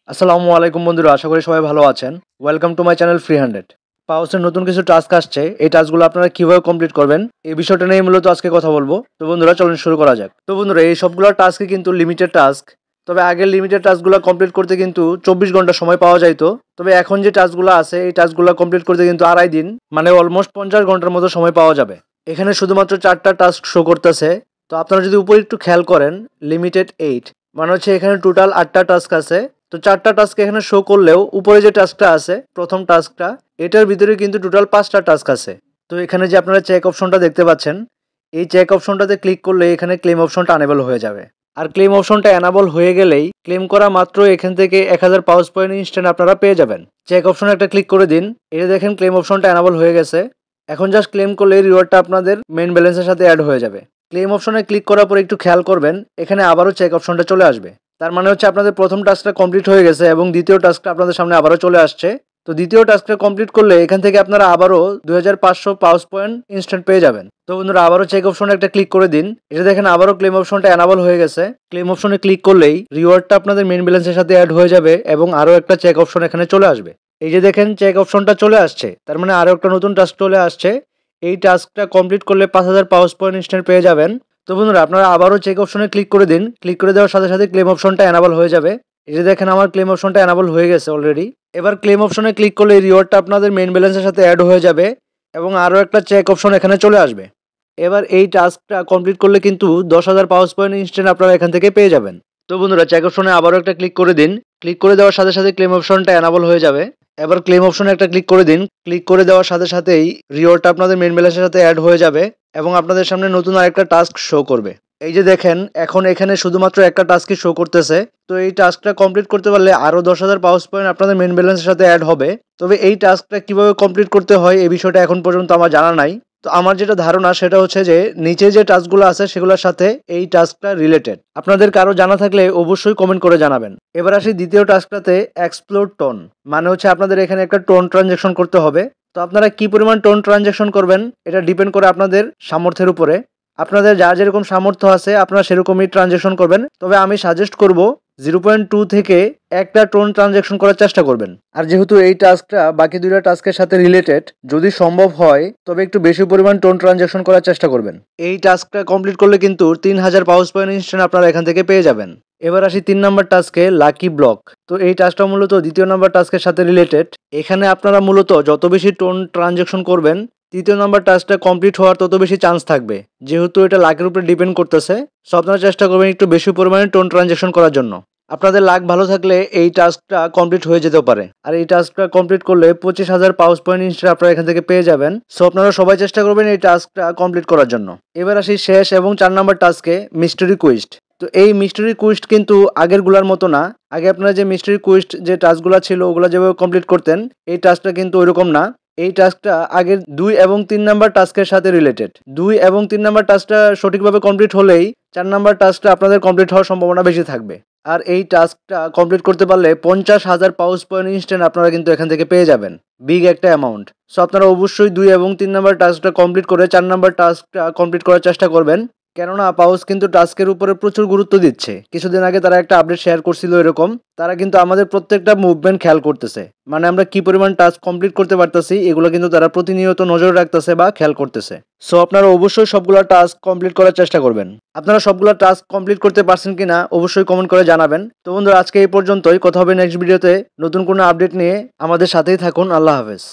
আসসালামু আলাইকুম বন্ধুরা, আশা করি সবাই ভালো আছেন। Welcome to my channel free hundred. পাওসের নতুন কিছু টাস্ক আসছে, এই টাস্কগুলো আপনারা কিভাবে কমপ্লিট করবেন এই বিষয়টা নিয়ে মূলত আজকে কথা বলবো। তো বন্ধুরা চলুন শুরু করা যাক। তো বন্ধুরা এই সবগুলো টাস্কই কিন্তু লিমিটেড টাস্ক। তবে আগের লিমিটেড টাস্কগুলো কমপ্লিট করতে কিন্তু 24 ঘন্টা সময় পাওয়া যাইতো। তবে এখন যে টাস্কগুলো আছে এই টাস্কগুলো কমপ্লিট করতে কিন্তু 2.5 দিন, মানে অলমোস্ট 50 ঘন্টার মতো সময় পাওয়া যাবে। এখানে শুধুমাত্র 4টা টাস্ক শো করতেছে। তো আপনারা যদি উপরে একটু খেয়াল করেন, লিমিটেড 8, মানে হচ্ছে এখানে টোটাল 8টা টাস্ক আছে। তো 4টা টাস্ক এখানে শো করলেও উপরে যে টাস্কটা আছে প্রথম টাস্কটা, এটার ভিতরে কিন্তু টোটাল 5টা টাস্ক আছে। তো এখানে যে আপনারা চেক অপশনটা দেখতে পাচ্ছেন, এই চেক অপশনটাতে ক্লিক করলে এখানে ক্লেম অপশনটা আনেবল হয়ে যাবে। আর ক্লেম অপশনটা অ্যানাবল হয়ে গেলেই ক্লেম করা মাত্র এখান থেকে 1000 পাউস পয়েন্ট ইনস্ট্যান্ট আপনারা পেয়ে যাবেন। চেক অপশনে একটা ক্লিক করে দিন, এটা দেখেন ক্লেম অপশনটা অ্যানাবল হয়ে গেছে। এখন জাস্ট ক্লেম করলে রিওয়ার্ডটা আপনাদের মেইন ব্যালেন্সের সাথে অ্যাড হয়ে যাবে। ক্লেম অপশনে ক্লিক করার পর একটু খেয়াল করবেন, এখানে আবারও চেক অপশনটা চলে আসবে। তার মানে হচ্ছে আপনাদের প্রথম টাস্কটা কমপ্লিট হয়ে গেছে এবং দ্বিতীয় টাস্কটা আপনাদের সামনে আবারও চলে আসছে। তো দ্বিতীয় টাস্কটা কমপ্লিট করলে এখান থেকে আপনারা আবারও 2500 পাউস পয়েন্ট ইনস্ট্যান্ট পেয়ে যাবেন। তো বন্ধুরা আবারও চেক অপশনে একটা ক্লিক করে দিন, এটা দেখেন আবারও ক্লেম অপশনটা অ্যানাবল হয়ে গেছে। ক্লেম অপশনে ক্লিক করলেই রিওয়ার্ডটা আপনাদের মেইন ব্যালেন্সের সাথে অ্যাড হয়ে যাবে এবং আরও একটা চেক অপশন এখানে চলে আসবে। এই যে দেখেন চেক অপশনটা চলে আসছে, তার মানে আরও একটা নতুন টাস্ক চলে আসছে। এই টাস্কটা কমপ্লিট করলে 5000 পাউস পয়েন্ট ইনস্ট্যান্ট পেয়ে যাবেন। তো বন্ধুরা আপনারা আবারও চেক অপশনে ক্লিক করে দিন, ক্লিক করে দেওয়ার সাথে সাথে ক্লেম অপশনটা অ্যানাবল হয়ে যাবে। এই যে দেখেন আমার ক্লেম অপশনটা অ্যানাবল হয়ে গেছে অলরেডি। এবার ক্লেম অপশনে ক্লিক করলে রিওয়ার্ডটা আপনাদের মেইন ব্যালেন্সের সাথে অ্যাড হয়ে যাবে এবং আরও একটা চেক অপশন এখানে চলে আসবে। এবার এই টাস্কটা কমপ্লিট করলে কিন্তু 10,000 পাউস পয়েন্ট ইনস্ট্যান্ট আপনারা এখান থেকে পেয়ে যাবেন। তো বন্ধুরা চেক অপশনে আবারও একটা ক্লিক করে দিন, ক্লিক করে দেওয়ার সাথে সাথে ক্লেম অপশনটা অ্যানাবল হয়ে যাবে। এবার ক্লেম অপশনে একটা ক্লিক করে দিন, ক্লিক করে দেওয়ার সাথে সাথেই রিওয়ার্ডটা আপনাদের মেইন ব্যালেন্সের সাথে অ্যাড হয়ে যাবে এবং আপনাদের সামনে নতুন আরেকটা টাস্ক শো করবে। এই যে দেখেন এখন এখানে শুধুমাত্র একটা টাস্কই শো করতেছে। তো এই টাস্কটা কমপ্লিট করতে পারলে আরও 10,000 পাউস পয়েন্ট আপনাদের মেইন ব্যালেন্সের সাথে অ্যাড হবে। তবে এই টাস্কটা কিভাবে কমপ্লিট করতে হয় এই বিষয়টা এখন পর্যন্ত আমার জানা নাই। তো আমার যেটা ধারণা সেটা হচ্ছে যে নিচে যে টাস্কগুলো আছে সেগুলোর সাথে এই টাস্কটা রিলেটেড। আপনাদের কারো জানা থাকলে অবশ্যই কমেন্ট করে জানাবেন। এবার আসি দ্বিতীয় টাস্কটাতে, এক্সপ্লোর টোন, মানে হচ্ছে আপনাদের এখানে একটা টোন ট্রানজ্যাকশন করতে হবে। তো আপনারা কি পরিমাণ টোন ট্রানজ্যাকশন করবেন এটা ডিপেন্ড করে আপনাদের সামর্থ্যের উপরে। আপনাদের যার যেরকম সামর্থ্য আছে আপনারা সেরকমই ট্রানজ্যাকশন করবেন। তবে আমি সাজেস্ট করব 0.2 থেকে একটা টোন ট্রানজ্যাকশন করার চেষ্টা করবেন। আর যেহেতু এই টাস্কটা বাকি দুইটা টাস্কের সাথে রিলেটেড, যদি সম্ভব হয় তবে একটু বেশি পরিমাণ টোন ট্রানজ্যাকশন করার চেষ্টা করবেন। এই টাস্কটা কমপ্লিট করলে কিন্তু 3000 পাউস পয়েন্ট ইনস্ট্যান্ট আপনারা এখান থেকে পেয়ে যাবেন। এবার আসি 3 নাম্বার টাস্কে, লাকি ব্লক। তো এই টাস্কটা মূলত দ্বিতীয় নাম্বার টাস্কের সাথে রিলেটেড। এখানে আপনারা মূলত যত বেশি টোন ট্রানজ্যাকশন করবেন তৃতীয় নাম্বার টাস্কটা কমপ্লিট হওয়ার তত বেশি চান্স থাকবে, যেহেতু এটা লাকের উপরে ডিপেন্ড করতেছে। সো আপনারা চেষ্টা করবেন একটু বেশি পরিমাণে টোন ট্রানজ্যাকশন করার জন্য। আপনাদের লাক ভালো থাকলে এই টাস্কটা কমপ্লিট হয়ে যেতে পারে। আর এই টাস্কটা কমপ্লিট করলে 25,000 পাউস পয়েন্ট ইনস্ট্যান্ট আপনারা এখান থেকে পেয়ে যাবেন। সো আপনারা সবাই চেষ্টা করবেন এই টাস্কটা কমপ্লিট করার জন্য। এবার আসি শেষ এবং 4 নাম্বার টাস্কে, মিস্টারি কুইস্ট। তো এই মিস্টারি কুইস্ট কিন্তু আগেরগুলোর মতো না। আগে আপনারা যে মিস্টারি কুইস্ট যে টাস্কগুলো ছিল ওগুলো যেভাবে কমপ্লিট করতেন, এই টাস্কটা কিন্তু ওইরকম না। এই টাস্কটা আগের 2 এবং 3 নাম্বার টাস্কের সাথে রিলেটেড। 2 এবং 3 নাম্বার টাস্কটা সঠিকভাবে কমপ্লিট হলেই 4 নাম্বার টাস্কটা আপনাদের কমপ্লিট হওয়ার সম্ভাবনা বেশি থাকবে। আর এই টাস্কটা কমপ্লিট করতে পারলে 50,000 পাউস পয়েন্ট ইনস্ট্যান্ট আপনারা কিন্তু এখান থেকে পেয়ে যাবেন, বিগ একটা অ্যামাউন্ট। সো আপনারা অবশ্যই 2 এবং 3 নাম্বার টাস্কটা কমপ্লিট করে 4 নাম্বার টাস্কটা কমপ্লিট করার চেষ্টা করবেন। কেননা পাউস কিন্তু টাস্কের উপরে প্রচুর গুরুত্ব দিচ্ছে। কিছুদিন আগে তারা একটা আপডেট শেয়ার করছিল এরকম, তারা কিন্তু আমাদের প্রত্যেকটা মুভমেন্ট খেয়াল করতেছে, মানে আমরা কি পরিমাণ টাস্ক কমপ্লিট করতে পারতেছি এগুলো কিন্তু তারা প্রতিনিয়ত নজরে রাখতেছে বা খেয়াল করতেছে। সো আপনারা অবশ্যই সবগুলো টাস্ক কমপ্লিট করার চেষ্টা করবেন। আপনারা সবগুলো টাস্ক কমপ্লিট করতে পারছেন কিনা অবশ্যই কমেন্ট করে জানাবেন। তো বন্ধুরা আজকে এই পর্যন্তই, কথা হবে নেক্সট ভিডিওতে নতুন কোনো আপডেট নিয়ে। আমাদের সাথেই থাকুন। আল্লাহ হাফেজ।